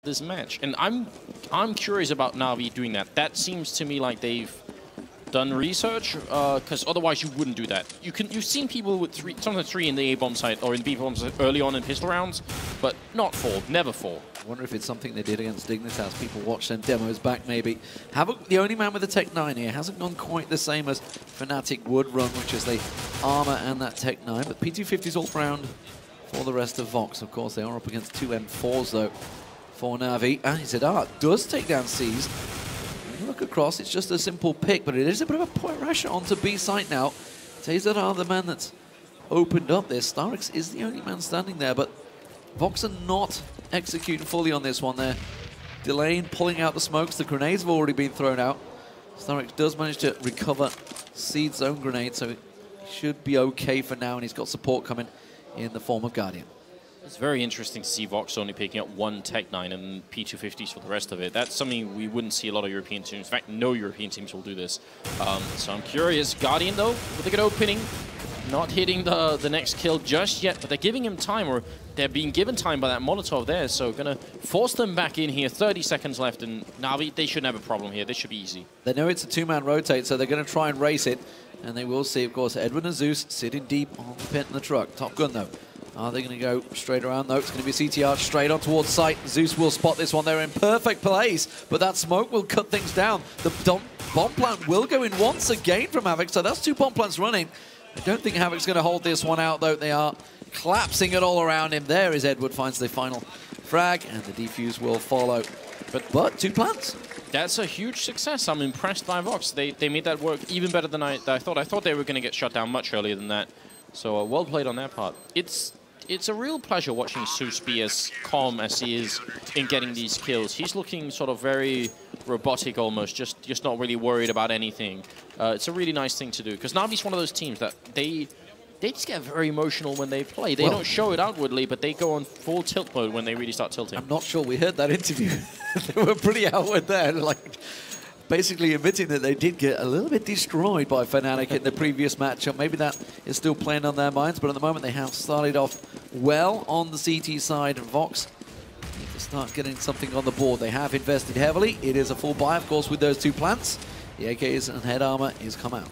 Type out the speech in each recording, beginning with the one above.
this match. And I'm curious about NaVi doing that. That seems to me like they've done research, because otherwise you wouldn't do that. You've seen people with sometimes 3 in the A bomb site or in the B bomb site early on in pistol rounds, but not 4, never 4. I wonder if it's something they did against Dignitas. People watch them demos back, maybe. Havoc, the only man with the Tech 9 here, hasn't gone quite the same as Fnatic would run, which is the armor and that Tech 9. But P250's all round for the rest of Vox. Of course, they are up against 2 M4s, though, for NaVi. And Zidar does take down C's. Look across, it's just a simple pick, but it is a bit of a pressure onto B site now. Zidar, the man that's opened up this. Starix is the only man standing there, but Vox are not executing fully on this one. They're delaying, pulling out the smokes. The grenades have already been thrown out. Starix does manage to recover Seed's own grenade, so he should be okay for now, and he's got support coming in the form of Guardian. It's very interesting to see Vox only picking up 1 Tech 9 and P250s for the rest of it. That's something we wouldn't see a lot of European teams. In fact, no European teams will do this. So I'm curious. Guardian, though, with a good opening. Not hitting the next kill just yet, but they're giving him time, or they're being given time by that Molotov there. So going to force them back in here. 30 seconds left, and NaVi, they shouldn't have a problem here. This should be easy. They know it's a 2-man rotate, so they're going to try and race it. And they will see, of course, Edwin and Zeus sitting deep on the pit in the truck. Top Gun, though. Are they going to go straight around? No, it's going to be a CTR straight on towards site. Zeus will spot this one. They're in perfect place, but that smoke will cut things down. The bomb plant will go in once again from Havoc, so that's 2 bomb plants running. I don't think Havoc's going to hold this one out, though. They are collapsing it all around him. There is Edward, finds the final frag, and the defuse will follow. But 2 plants. That's a huge success. I'm impressed by Vox. They made that work even better than I thought. I thought they were going to get shut down much earlier than that. So well played on their part. It's a real pleasure watching Zeus be as calm as he is in getting these kills. He's looking sort of very robotic almost, just not really worried about anything. It's a really nice thing to do, because NaVi's one of those teams that they just get very emotional when they play. They don't show it outwardly, but they go on full tilt mode when they really start tilting. I'm not sure we heard that interview. They were pretty outward there, like basically admitting that they did get a little bit destroyed by Fnatic in the previous matchup. Maybe that is still playing on their minds, but at the moment they have started off well on the CT side. Vox need to start getting something on the board. They have invested heavily. It is a full buy, of course, with those 2 plants. The AKs and head armor is come out.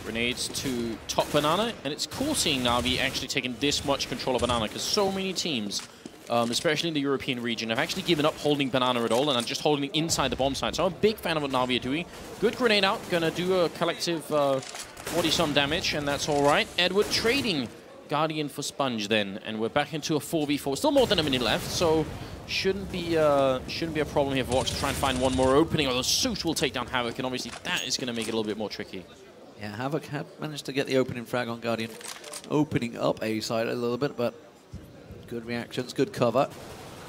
Grenades to top Banana, and it's cool seeing NaVi actually taking this much control of Banana, because so many teams, especially in the European region, have actually given up holding Banana at all and are just holding it inside the bomb site. So I'm a big fan of what NaVi are doing. Good grenade out, gonna do a collective 40-some damage, and that's all right. Edward trading Guardian for Sponge then, and we're back into a 4v4. Still more than a minute left, so shouldn't be a problem here for Vox to try and find one more opening, although Zeus will take down Havoc, and obviously that is gonna make it a little bit more tricky. Yeah, Havoc had managed to get the opening frag on Guardian, opening up A side a little bit, but good reactions, good cover.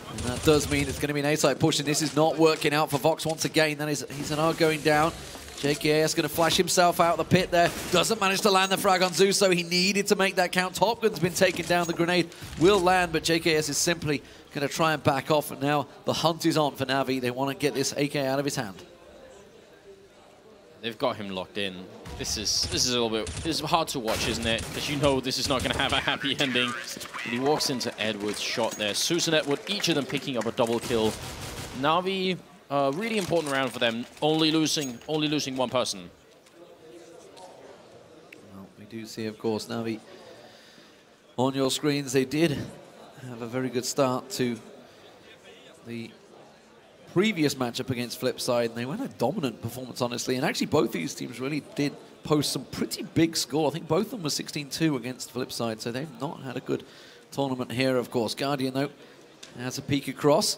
And that does mean it's going to be an A-side push, and this is not working out for Vox once again. That is, he's an R going down. JKS going to flash himself out of the pit there. Doesn't manage to land the frag on Zeus, so he needed to make that count. Top Gun's been taken down. The grenade will land, but JKS is simply going to try and back off, and now the hunt is on for NaVi. They want to get this AK out of his hand. They've got him locked in. This is a little bit, this is hard to watch, isn't it? Because you know this is not going to have a happy ending. And he walks into Edward's shot there. Zeus and Edward, each of them picking up a double kill. NaVi, really important round for them. Only losing 1 person. Well, we do see, of course, NaVi on your screens. They did have a very good start to the previous matchup against Flipside, and they went a dominant performance, honestly. And actually, both these teams really did post some pretty big score. I think both of them were 16-2 against Flipside, so they've not had a good tournament here, of course. Guardian, though, has a peek across.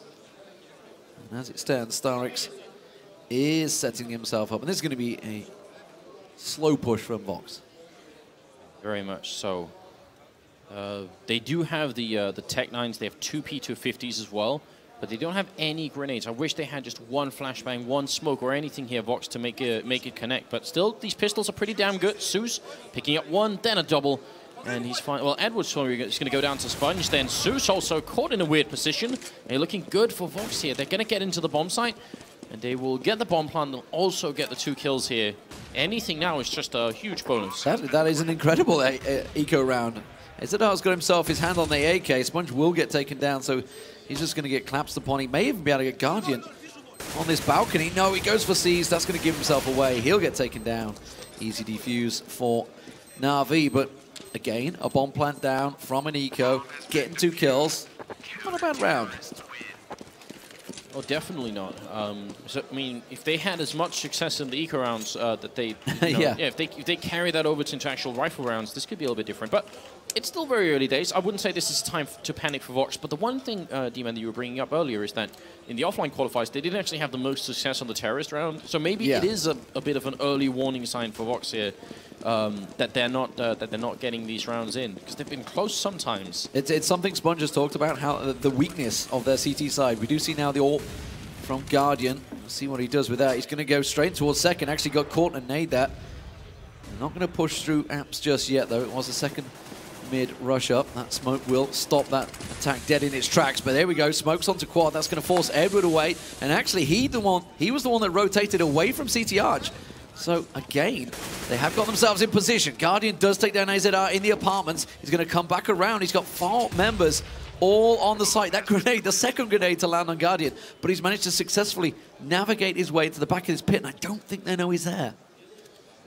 And as it stands, Starix is setting himself up. And this is going to be a slow push from Vox. Very much so. They do have the Tech 9s. They have 2 P250s as well. But they don't have any grenades. I wish they had just 1 flashbang, 1 smoke, or anything here, Vox, to make it connect. But still, these pistols are pretty damn good. Zeus picking up 1, then a double, and he's fine. Well, Edward's going to go down to Sponge. Then Zeus also caught in a weird position. They're looking good for Vox here. They're going to get into the bomb site, and they will get the bomb plant. They'll also get the 2 kills here. Anything now is just a huge bonus. That is an incredible eco round. Ezedar's got himself his hand on the AK. Sponge will get taken down, so he's just going to get collapsed upon. He may even be able to get Guardian on this balcony. No, he goes for Seize. That's going to give himself away. He'll get taken down. Easy defuse for NaVi, but again, a bomb plant down from an eco, getting 2 kills. Not a bad round. Oh, definitely not. So, I mean, if they had as much success in the eco rounds that they, yeah, if they carry that over into actual rifle rounds, this could be a little bit different. But it's still very early days. I wouldn't say this is time to panic for Vox. But the one thing, D-Man, that you were bringing up earlier is that in the offline qualifiers, they didn't actually have the most success on the terrorist round. So maybe it is a bit of an early warning sign for Vox here. That they're not getting these rounds in, because they've been close sometimes. It's something Sponge has talked about, how the weakness of their CT side. We do see now the AWP from Guardian. We'll see what he does with that. He's going to go straight towards second. Actually got caught and nade that. They're not going to push through apps just yet, though. It was a second mid rush up. That smoke will stop that attack dead in its tracks. But there we go. Smokes onto quad. That's going to force Edward away. And actually, he was the one that rotated away from CT Arch. So, again, they have got themselves in position. Guardian does take down AZR in the apartments. He's going to come back around. He's got 4 members all on the site. That grenade, the second grenade to land on Guardian. But he's managed to successfully navigate his way to the back of his pit, and I don't think they know he's there.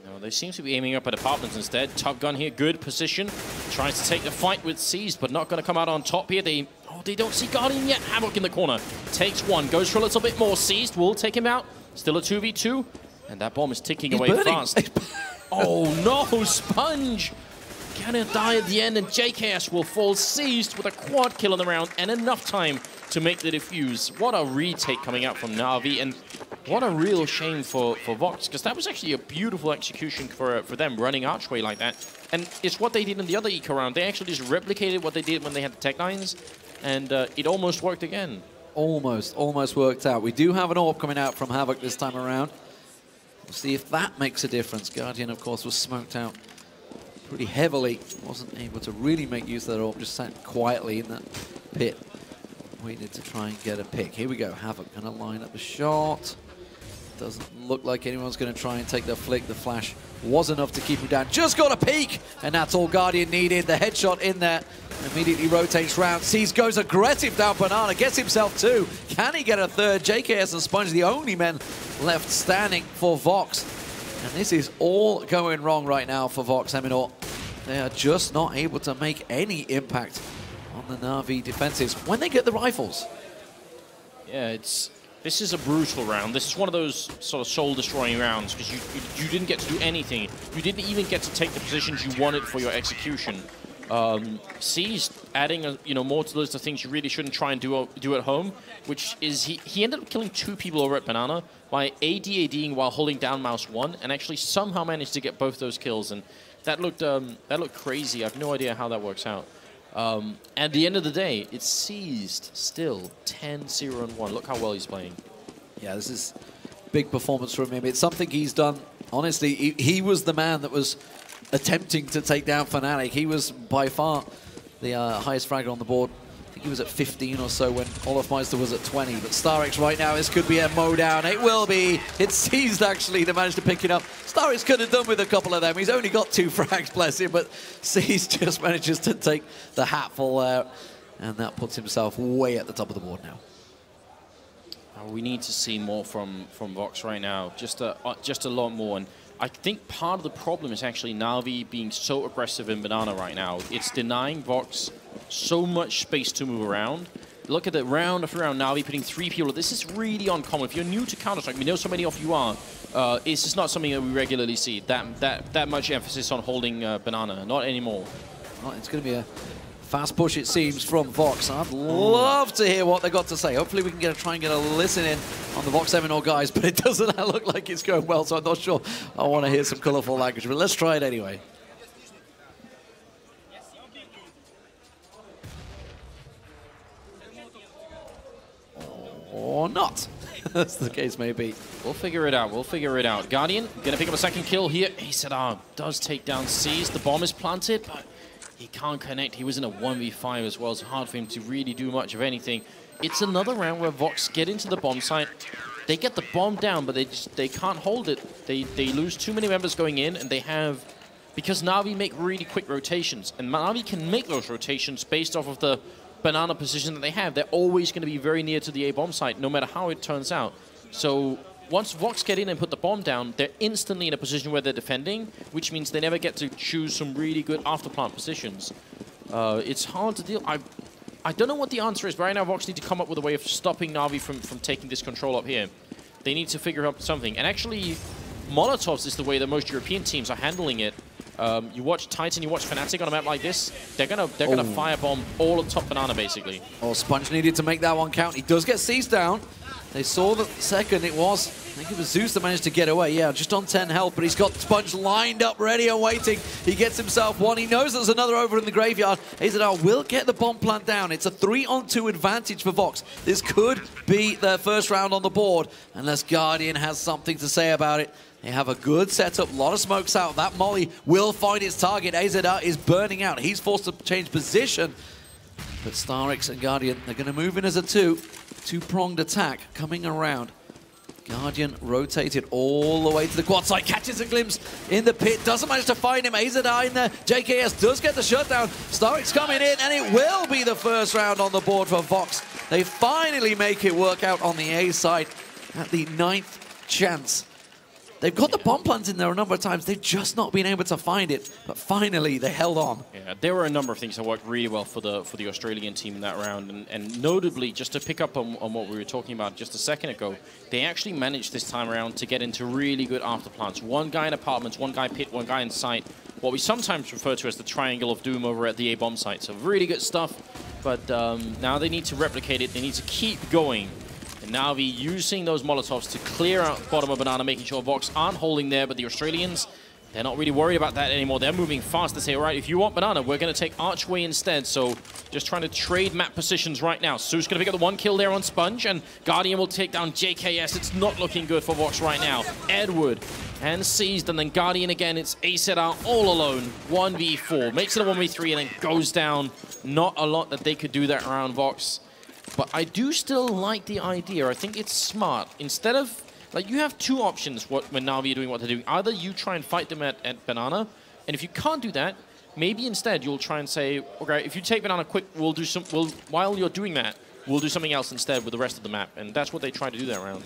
No, they seem to be aiming up at apartments instead. Top Gun here, good position. Tries to take the fight with Seized, but not going to come out on top here. They don't see Guardian yet. Havoc in the corner. Takes one, goes for a little bit more. Seized will take him out. Still a 2v2. And that bomb is ticking away fast. Oh no, Sponge! Gonna die at the end, and JKS will fall Seized with a quad kill in the round and enough time to make the defuse. What a retake coming out from NaVi, and what a real shame for Vox, because that was actually a beautiful execution for them, running Archway like that. And it's what they did in the other eco round. They actually just replicated what they did when they had the Tech 9s, and it almost worked again. Almost worked out. We do have an AWP coming out from Havoc this time around. We'll see if that makes a difference. Guardian, of course, was smoked out pretty heavily. Wasn't able to really make use of that AWP, just sat quietly in that pit. Waited to try and get a pick. Here we go. Havoc going to line up the shot. Doesn't look like anyone's going to try and take the flick. The flash was enough to keep him down. Just got a peek, and that's all Guardian needed. The headshot in there. Immediately rotates round. Sees, goes aggressive down Banana. Gets himself 2. Can he get a third? JKS and Sponge, the only men left standing for Vox. And this is all going wrong right now for Vox Eminor. They are just not able to make any impact on the NaVi defenses when they get the rifles. Yeah, this is a brutal round. This is one of those sort of soul-destroying rounds, because you didn't get to do anything. You didn't even get to take the positions you wanted for your execution. Seized adding more to the list of things you really shouldn't try and do at home, which is he ended up killing 2 people over at Banana by ADing while holding down mouse 1, and actually somehow managed to get both those kills, and that looked crazy. I have no idea how that works out. At the end of the day, it's Seized still 10-0-1. Look how well he's playing. Yeah, this is big performance from him. It's something he's done. Honestly, he was the man that was attempting to take down Fnatic. He was by far the highest fragger on the board. I think he was at 15 or so when Olafmeister was at 20. But StarX right now, this could be a mow down. It will be. It's Seized, actually, that managed to pick it up. StarX could have done with a couple of them. He's only got 2 frags, bless him. But Seized just manages to take the hatful out. And that puts himself way at the top of the board now. We need to see more from Vox right now. Just a lot more. And I think part of the problem is actually NaVi being so aggressive in Banana right now. It's denying Vox so much space to move around. Look at the round after round, NaVi putting 3 people. This is really uncommon. If you're new to Counter-Strike, we know so many of you are, it's just not something that we regularly see. That much emphasis on holding Banana. Not anymore. Well, it's going to be a fast push, it seems, from Vox. I'd love to hear what they got to say. Hopefully we can try and get a listen in on the Vox Eminor guys, but it doesn't look like it's going well, so I'm not sure I want to hear some colourful language, but let's try it anyway. Or not, as the case may be. We'll figure it out. We'll figure it out. Guardian going to pick up a second kill here. He does take down Seized. The bomb is planted, but he can't connect. He was in a 1v5 as well. It's hard for him to really do much of anything. It's another round where Vox get into the bomb site. They get the bomb down, but they can't hold it. They lose too many members going in, and they have because NaVi make really quick rotations, and NaVi can make those rotations based off of the banana position that they have. They're always going to be very near to the A bomb site, no matter how it turns out. So once Vox get in and put the bomb down, they're instantly in a position where they're defending, which means they never get to choose some really good afterplant positions. It's hard to deal. I don't know what the answer is, but right now Vox need to come up with a way of stopping NaVi from taking this control up here. They need to figure out something. And actually, Molotovs is the way that most European teams are handling it. You watch Titan, you watch Fnatic on a map like this, they're gonna firebomb all at top banana, basically. Oh, Sponge needed to make that one count. He does get seized down. They saw the second it was, I think it was Zeus that managed to get away. Yeah, just on 10 health, but he's got Sponge lined up, ready and waiting. He gets himself one. He knows there's another over in the graveyard. AZR will get the bomb plant down. It's a 3-on-2 advantage for Vox. This could be their first round on the board, unless Guardian has something to say about it. They have a good setup, a lot of smokes out. That molly will find its target. AZR is burning out. He's forced to change position. But Starix and Guardian, they're going to move in as a two-pronged attack coming around. Guardian rotated all the way to the quad side, catches a glimpse in the pit, doesn't manage to find him. AZR in there, JKS does get the shutdown. Starix coming in, and it will be the first round on the board for Vox. They finally make it work out on the A side at the 9th chance. They've got the bomb plant in there a number of times. They've just not been able to find it, but finally they held on. Yeah, there were a number of things that worked really well for the Australian team in that round, and notably, just to pick up on what we were talking about just a second ago, they actually managed this time around to get into really good afterplants. One guy in apartments, one guy pit, one guy in site. What we sometimes refer to as the triangle of doom over at the A bomb site. So really good stuff, but now they need to replicate it. They need to keep going. And NaVi using those Molotovs to clear out bottom of banana, making sure Vox aren't holding there, but the Australians, they're not really worried about that anymore. They're moving fast to say, all right, if you want banana, we're going to take Archway instead. So just trying to trade map positions right now. Su's going to pick up the one kill there on Sponge, and Guardian will take down JKS. It's not looking good for Vox right now. Edward and seized, and then Guardian again. It's AZR all alone. 1v4. Makes it a 1v3 and then goes down. Not a lot that they could do that around Vox. But I do still like the idea. I think it's smart. Instead of, like, you have two options when NaVi are doing what they're doing. Either you try and fight them at banana, and if you can't do that, maybe instead you'll try and say, okay, if you take banana quick, while you're doing that, we'll do something else instead with the rest of the map. And that's what they try to do that round.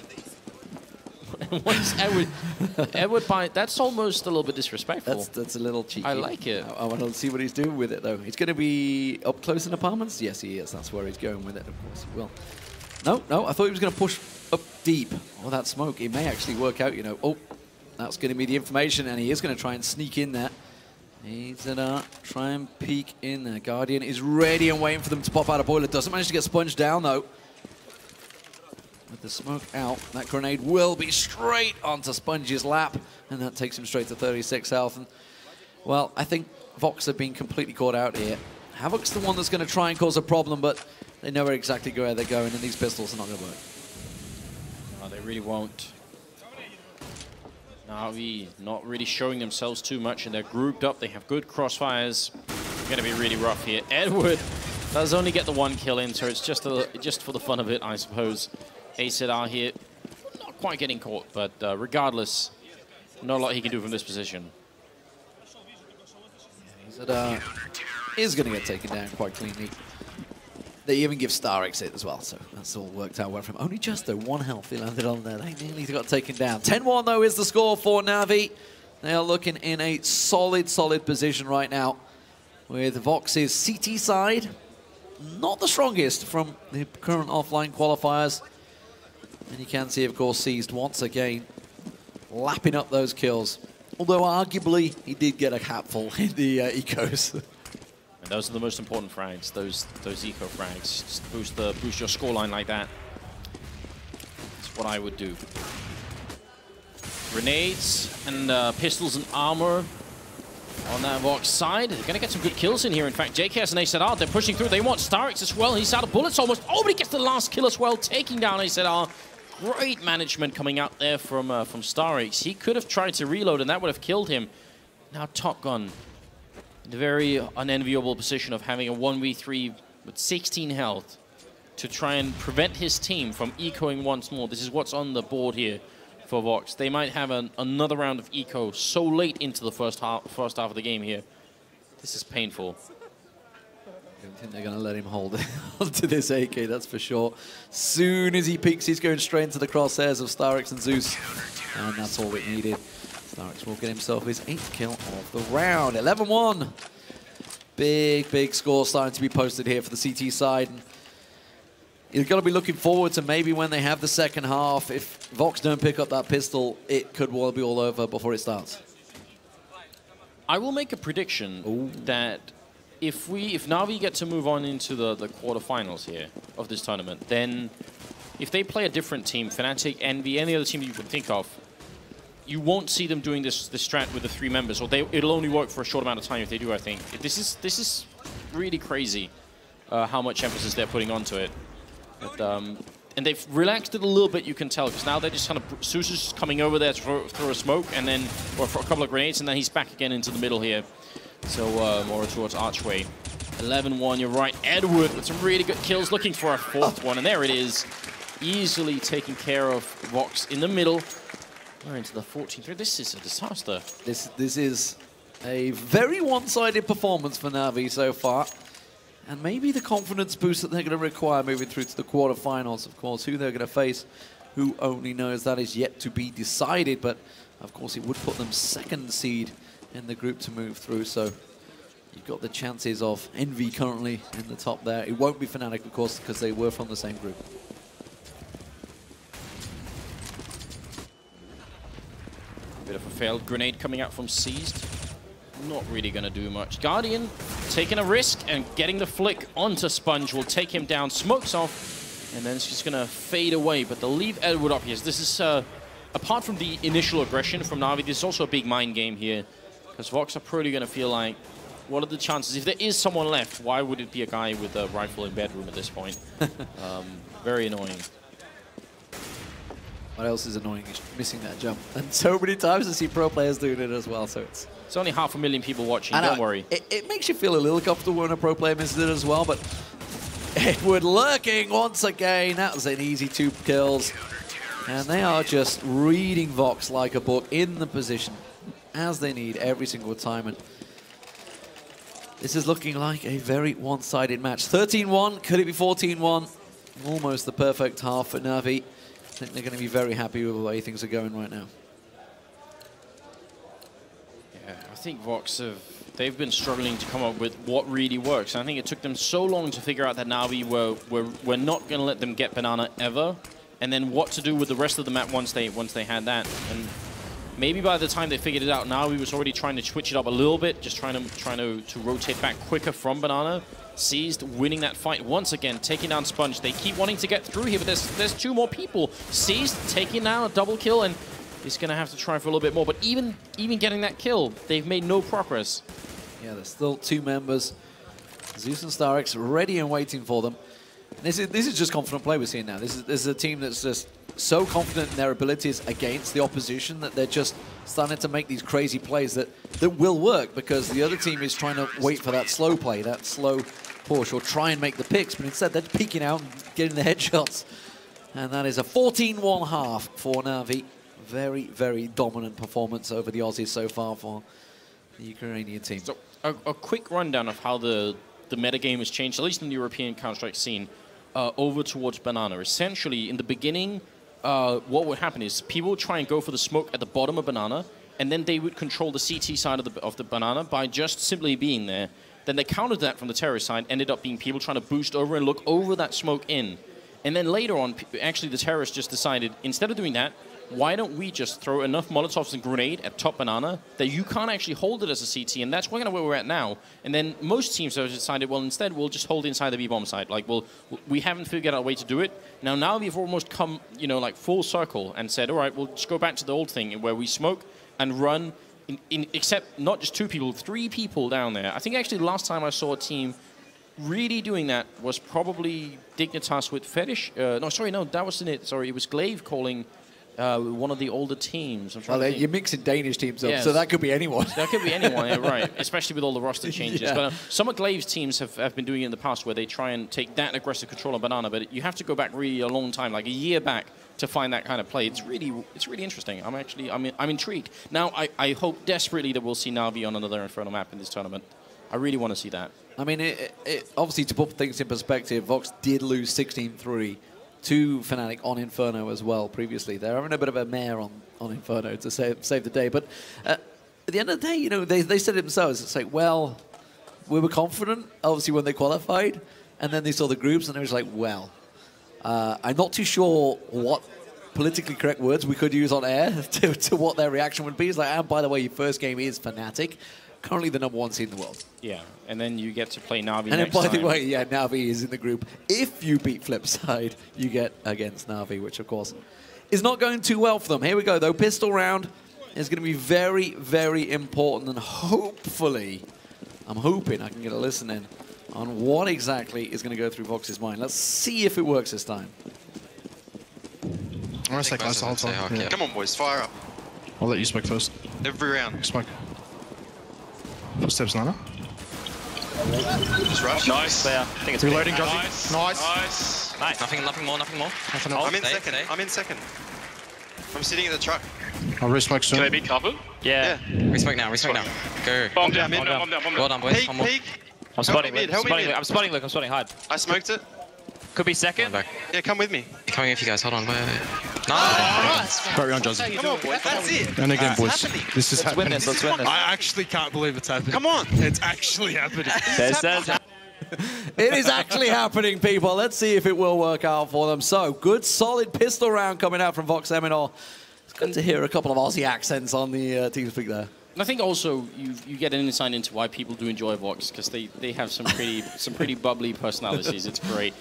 Once Edward that's almost a little bit disrespectful. That's a little cheeky. I like it. I want to see what he's doing with it, though. He's going to be up close in apartments? Yes, he is. That's where he's going with it, of course. Well, no, I thought he was going to push up deep. Oh, that smoke, it may actually work out, you know. Oh, that's going to be the information, and he is going to try and sneak in there. He's going to try and peek in there. Guardian is ready and waiting for them to pop out a boiler. Doesn't manage to get Sponge down, though. With the smoke out, that grenade will be straight onto Sponge's lap, and that takes him straight to 36 health. And, well, I think Vox have been completely caught out here. Havoc's the one that's going to try and cause a problem, but they know exactly where they're going, and these pistols are not going to work. No, they really won't. NaVi not really showing themselves too much, and they're grouped up. They have good crossfires. It's going to be really rough here. Edward does only get the one kill in, so it's just for the fun of it, I suppose. AZR here, not quite getting caught, but regardless, not a lot he can do from this position. AZR is going to get taken down quite cleanly. They even give Starix it as well, so that's all worked out well for him. Only just, though, 1 health he landed on there. They nearly got taken down. 10-1, though, is the score for NaVi. They are looking in a solid position right now, with Vox's CT side not the strongest from the current offline qualifiers. And you can see, of course, Seized once again lapping up those kills. Although, arguably, he did get a hatful in the ecos. And those are the most important frags, those eco frags. Just boost your scoreline like that. That's what I would do. Grenades and pistols and armor on that Vox side. They're going to get some good kills in here. In fact, JKS and AZR, they're pushing through. They want Starix as well. He's out of bullets almost. Oh, but he gets the last kill as well, taking down AZR. Great management coming out there from Starix. He could have tried to reload, and that would have killed him. Now Top Gun, in the very unenviable position of having a 1v3 with 16 health to try and prevent his team from ecoing once more. This is what's on the board here for Vox. They might have another round of eco so late into the first half of the game here. This is painful. I don't think they're going to let him hold onto this AK, that's for sure. Soon as he peeks, he's going straight into the crosshairs of Starix and Zeus. And that's all it needed. Starix will get himself his 8th kill of the round. 11-1. Big score starting to be posted here for the CT side. And you've got to be looking forward to maybe when they have the second half. If Vox don't pick up that pistol, it could well be all over before it starts. I will make a prediction that if NaVi get to move on into the quarterfinals here of this tournament, then if they play a different team, Fnatic, NaVi, any other team you can think of, you won't see them doing this strat with the 3 members, or it'll only work for a short amount of time if they do, I think. This is really crazy how much emphasis they're putting onto it. But, and they've relaxed it a little bit, you can tell, because now they're just kind of... Zeus is coming over there to throw a smoke, and then, or for a couple of grenades, and then he's back again into the middle here. So more towards Archway. 11-1, you're right. Edward with some really good kills, looking for a 4th one, and there it is. Easily taking care of Vox in the middle. We're into the 14th. This is a disaster. This is a very one-sided performance for NaVi so far. And maybe the confidence boost that they're going to require moving through to the quarterfinals. Of course, who they're going to face, who only knows, that is yet to be decided. But, of course, it would put them 2nd seed in the group to move through. So you've got the chances of NaVi currently in the top there. It won't be Fnatic, of course, because they were from the same group. Bit of a failed grenade coming out from Seized. Not really going to do much. Guardian taking a risk and getting the flick onto Sponge will take him down. Smokes off, and then it's just going to fade away. But they'll leave Edward up here. This is, apart from the initial aggression from NaVi, this is also a big mind game here. Because Vox are probably going to feel like, what are the chances? If there is someone left, why would it be a guy with a rifle in bedroom at this point? Very annoying. What else is annoying is missing that jump. And so many times I see pro players doing it as well, so it's only 500,000 people watching, don't worry. It makes you feel a little comfortable when a pro player misses it as well, but Edward lurking once again. That was an easy 2 kills. And they are just reading Vox like a book in the position as they need every single time. And this is looking like a very one-sided match. 13-1, could it be 14-1? Almost the perfect half for NaVi. I think they're going to be very happy with the way things are going right now. Yeah, I think Vox they've been struggling to come up with what really works. I think it took them so long to figure out that NaVi we're not going to let them get Banana ever, and then what to do with the rest of the map once they had that. And maybe by the time they figured it out, NaVi was already trying to switch it up a little bit, just trying to rotate back quicker from Banana. Seized, winning that fight once again, taking down Sponge. They keep wanting to get through here, but there's 2 more people. Seized, taking down a double kill, and he's going to have to try for a little bit more. But even getting that kill, they've made no progress. Yeah, there's still 2 members. Zeus and Starix ready and waiting for them. And this is just confident play we're seeing now. This is a team that's just so confident in their abilities against the opposition that they're just starting to make these crazy plays that will work, because the other team is trying to wait for that slow play, that slow push, or try and make the picks, but instead they're peeking out and getting the headshots. And that is a 14-1 half for NaVi. Very dominant performance over the Aussies so far for the Ukrainian team. So a quick rundown of how the metagame has changed, at least in the European Counter-Strike scene, over towards Banana. Essentially, in the beginning, what would happen is people would try and go for the smoke at the bottom of Banana, and then they would control the CT side of the Banana by just simply being there. Then they countered that from the terrorist side, ended up being people trying to boost over and look over that smoke in. And then later on, actually the terrorists just decided, instead of doing that, why don't we just throw enough Molotovs and grenade at top Banana that you can't actually hold it as a CT, and that's kind of where we're at now. And then most teams have decided, well, instead we'll just hold inside the B-bomb side. Like, we haven't figured out a way to do it. Now we've almost come, like full circle and said, all right, we'll just go back to the old thing where we smoke and run, except not just 2 people, 3 people down there. I think actually the last time I saw a team really doing that was probably Dignitas with Fetish. No, that wasn't it. Sorry, it was Glaive calling one of the older teams. You're mixing Danish teams up, so that could be anyone. That could be anyone, yeah, right. Especially with all the roster changes. Yeah. But some of Glaive's teams have been doing it in the past where they try and take that aggressive control of Banana, but you have to go back really a long time, like a year back, to find that kind of play. It's really interesting. I'm intrigued. Now I hope desperately that we'll see NaVi on another Inferno map in this tournament. I really want to see that. I mean, obviously, to put things in perspective, Vox did lose 16-3 to Fnatic on Inferno as well previously. They're having a bit of a mare on Inferno to save the day. But at the end of the day, you know, they said it themselves. It's like, well, we were confident, obviously, when they qualified. And then they saw the groups, and they was like, well, I'm not too sure what politically correct words we could use on air to what their reaction would be. It's like, and by the way, your first game is Fnatic, currently the #1 seed in the world. Yeah, and then you get to play NaVi and next by time. the way, yeah, NaVi is in the group. If you beat Flipside, you get against NaVi, which, of course, is not going too well for them. Here we go, though. Pistol round is going to be very, very important, and hopefully, I'm hoping I can get a listen in on what exactly is going to go through Vox's mind. Let's see if it works this time. I'm gonna stay close the whole time. Yeah. Come on, boys, fire up. I'll let you smoke first. Every round. Smoke. Footsteps, Nana. Just rush. Nice. There. I think it's Reloading, Jossie. Nice. Nice. Nice. Nothing more. Nothing I'm in stay, second. stay. I'm in second. I'm sitting in the truck. I'll re-smoke soon. Can I be covered? Yeah. Resmoke now. Go. Bomb down, mid. bomb down. Well done, boys. Peek, One more. peek. I'm spotting me Luke. mid, help me mid. I'm spotting Luke. I'm spotting hide. I smoked it. Could be second. Back. Yeah, come with me. Coming with you guys. Hold on. Wait. Nice. Carry on, Jossie. Come on, boys. That's it. And again, boys. happening. This is Let's win happening. this. Let's win this. I actually can't believe it's happening. Come on. It's actually happening. It is actually happening, people. Let's see if it will work out for them. So, good, solid pistol round coming out from Vox Eminor. It's good to hear a couple of Aussie accents on the TeamSpeak there. And I think also you get an insight into why people do enjoy Vox, because they have some pretty bubbly personalities. It's great.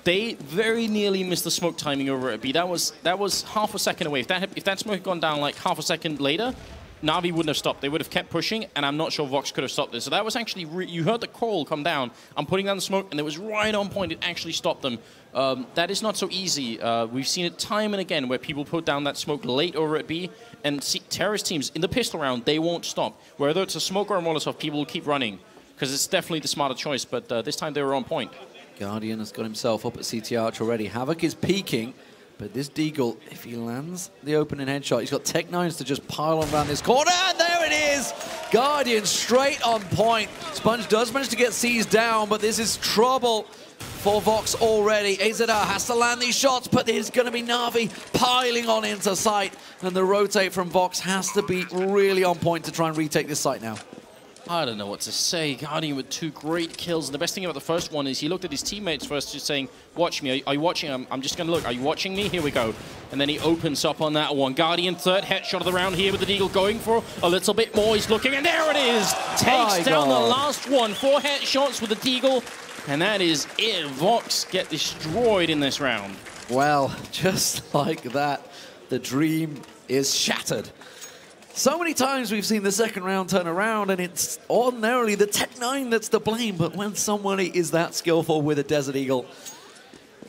They very nearly missed the smoke timing over at B. That was half a second away. If that smoke had gone down like half a second later, NaVi wouldn't have stopped. They would have kept pushing, and I'm not sure Vox could have stopped this. So that was actually, you heard the call come down. I'm putting down the smoke, and it was right on point. It actually stopped them. That is not so easy. We've seen it time and again where people put down that smoke late over at B, and see, terrorist teams in the pistol round, they won't stop. Whether it's a smoke or a Molotov, people will keep running, because it's definitely the smarter choice, but this time they were on point. Guardian has got himself up at CT Arch already. Havoc is peeking, but this Deagle, if he lands the opening headshot, he's got Tech 9s to just pile on around this corner, and there it is! Guardian straight on point. Sponge does manage to get seized down, but this is trouble for Vox already. AZR has to land these shots, but there's going to be NaVi piling on into sight, and the rotate from Vox has to be really on point to try and retake this site now. I don't know what to say. Guardian with 2 great kills. And the best thing about the first one is he looked at his teammates first, just saying, watch me. Are you watching? I'm just going to look. Are you watching me? Here we go. And then he opens up on that one. Guardian, 3rd headshot of the round here with the Deagle going for a little bit more. He's looking, and there it is. Takes down the last one. 4 headshots with the Deagle. And that is it. Vox get destroyed in this round. Well, just like that, the dream is shattered. So many times we've seen the second round turn around, and it's ordinarily the Tech 9 that's to blame, but when somebody is that skillful with a Desert Eagle,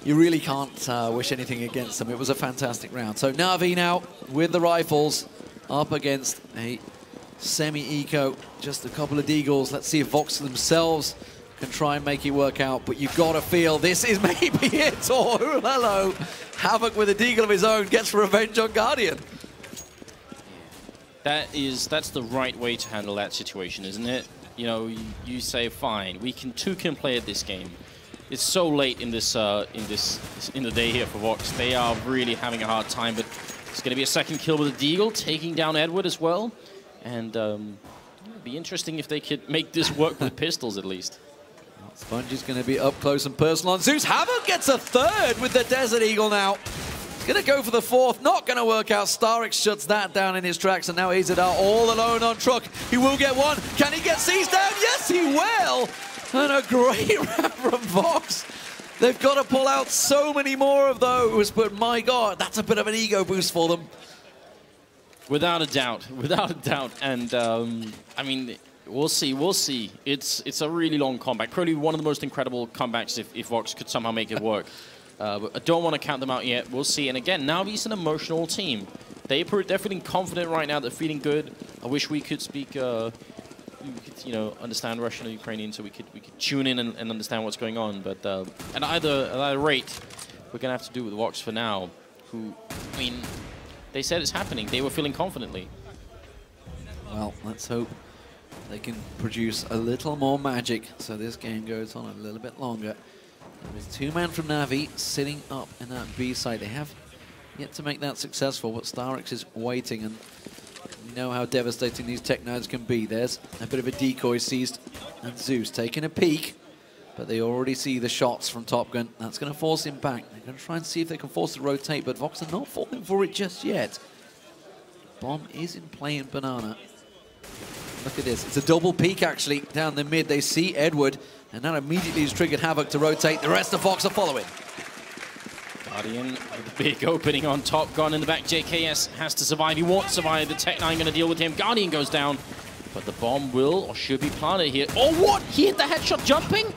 you really can't wish anything against them. It was a fantastic round. So NaVi now with the rifles up against a semi-eco, just a couple of Deagles. Let's see if Vox themselves can try and make it work out, but you've got to feel this is maybe it. Oh, hello. Havoc with a Deagle of his own gets revenge on Guardian. That's the right way to handle that situation, isn't it? You know, you say, fine, two can play at this game. It's so late in the day here for Vox. They are really having a hard time, but it's going to be a second kill with a Deagle, taking down Edward as well. And it'd be interesting if they could make this work with pistols at least. Sponge is going to be up close and personal on Zeus. Havoc gets a 3rd with the Desert Eagle now. Gonna go for the 4th, not gonna work out. Starix shuts that down in his tracks, and now AZR all alone on truck. He will get one. Can he get seized down? Yes, he will! And a great round from Vox. They've got to pull out so many more of those, but my God, that's a bit of an ego boost for them. Without a doubt, and I mean, we'll see. It's a really long comeback. Probably one of the most incredible comebacks if Vox could somehow make it work. But I don't want to count them out yet. We'll see. And again, NaVi's an emotional team. They're feeling confident right now. They're feeling good. I wish we could speak, we could, understand Russian and Ukrainian, so we could tune in and understand what's going on. But at either rate, we're going to have to do with Vox for now, who, I mean, they said it's happening. They were feeling confidently. Well, let's hope they can produce a little more magic so this game goes on a little bit longer. There's 2-man from NaVi sitting up in that B side. They have yet to make that successful, but Starix is waiting, and you know how devastating these Tech-9s can be. There's a bit of a decoy seized, and Zeus taking a peek, but they already see the shots from Top Gun. That's going to force him back. They're going to try and see if they can force the rotate, but Vox are not falling for it just yet. Bomb is in play in Banana. Look at this. It's a double peek, actually, down the mid. They see Edward, and that immediately has triggered Havoc to rotate. The rest of Vox are following. Guardian with a big opening on Top Gun in the back. JKS has to survive. He won't survive. The Tech-9 going to deal with him. Guardian goes down, but the bomb will or should be planted here. Oh, what? He hit the headshot jumping?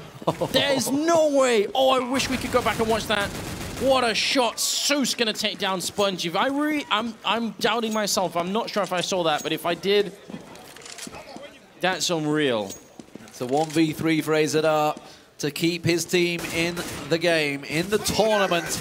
There's no way. Oh, I wish we could go back and watch that. What a shot. Zeus going to take down Spongy. I'm doubting myself. I'm not sure if I saw that, but if I did, that's unreal. It's a 1v3 for AZR to keep his team in the game, in the tournament.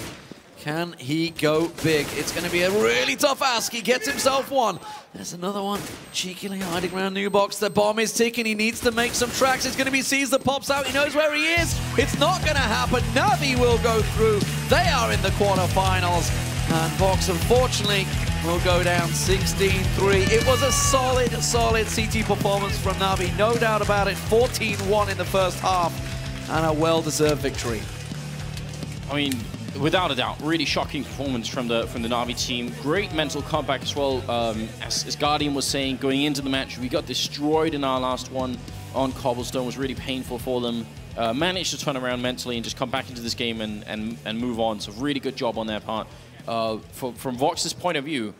Can he go big? It's going to be a really tough ask. He gets himself one. There's another one cheekily hiding around New Box. The bomb is ticking. He needs to make some tracks. It's going to be Seas that pops out. He knows where he is. It's not going to happen. NaVi will go through. They are in the quarterfinals. And Vox, unfortunately, will go down 16-3. It was a solid CT performance from NaVi. No doubt about it. 14-1 in the first half. And a well-deserved victory. I mean, without a doubt, really shocking performance from the NaVi team. Great mental comeback as well. As Guardian was saying, going into the match, we got destroyed in our last one on Cobblestone. It was really painful for them. Managed to turn around mentally and just come back into this game and move on. So really good job on their part. From Vox's point of view,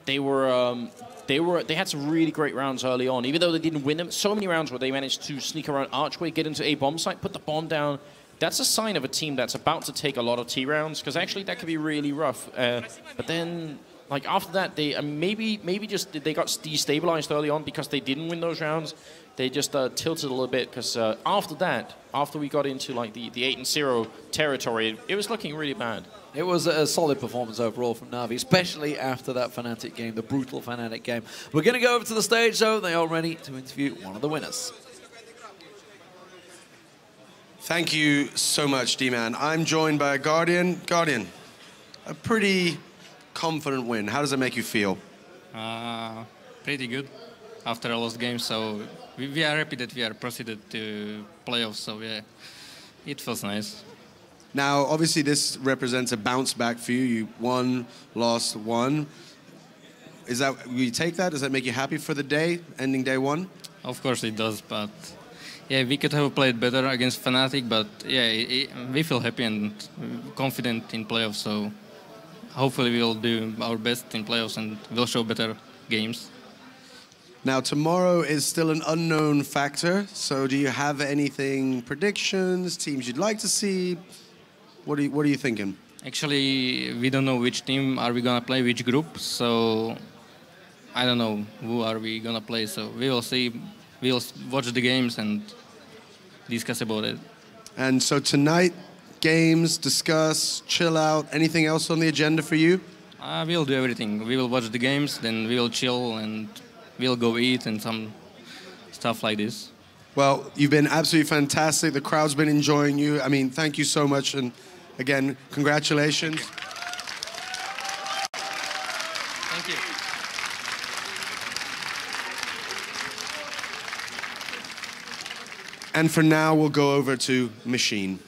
they had some really great rounds early on. Even though they didn't win them, so many rounds where they managed to sneak around Archway, get into a bomb site, put the bomb down. That's a sign of a team that's about to take a lot of T rounds, because actually that could be really rough. But then, like after that, they maybe just they got destabilized early on because they didn't win those rounds. They just tilted a little bit because after that, after we got into like the 8-0 territory, it was looking really bad. It was a solid performance overall from NaVi, especially after that Fnatic game, the brutal Fnatic game. We're going to go over to the stage, though. They are ready to interview one of the winners. Thank you so much, D-Man. I'm joined by Guardian. Guardian, a pretty confident win. How does it make you feel? Pretty good after a lost game, so we are happy that we are proceeded to playoffs, so yeah, it feels nice. Now, obviously, this represents a bounce back for you. You won, lost, won. Is that, will you take that? Does that make you happy for the day, ending day one? Of course it does, but yeah, we could have played better against Fnatic, but yeah, we feel happy and confident in playoffs, so hopefully we'll do our best in playoffs and we'll show better games. Now, tomorrow is still an unknown factor, so do you have anything, predictions, teams you'd like to see? What are you thinking? Actually, we don't know which team are we gonna play, which group, so I don't know who are we gonna play, so we will see. We'll watch the games and discuss about it. And so tonight, games, discuss, chill out, anything else on the agenda for you? We'll do everything. We will watch the games, then we will chill and we'll go eat and some stuff like this. Well, you've been absolutely fantastic. The crowd's been enjoying you. I mean, thank you so much. And again, congratulations. Thank you. And for now, we'll go over to Machine.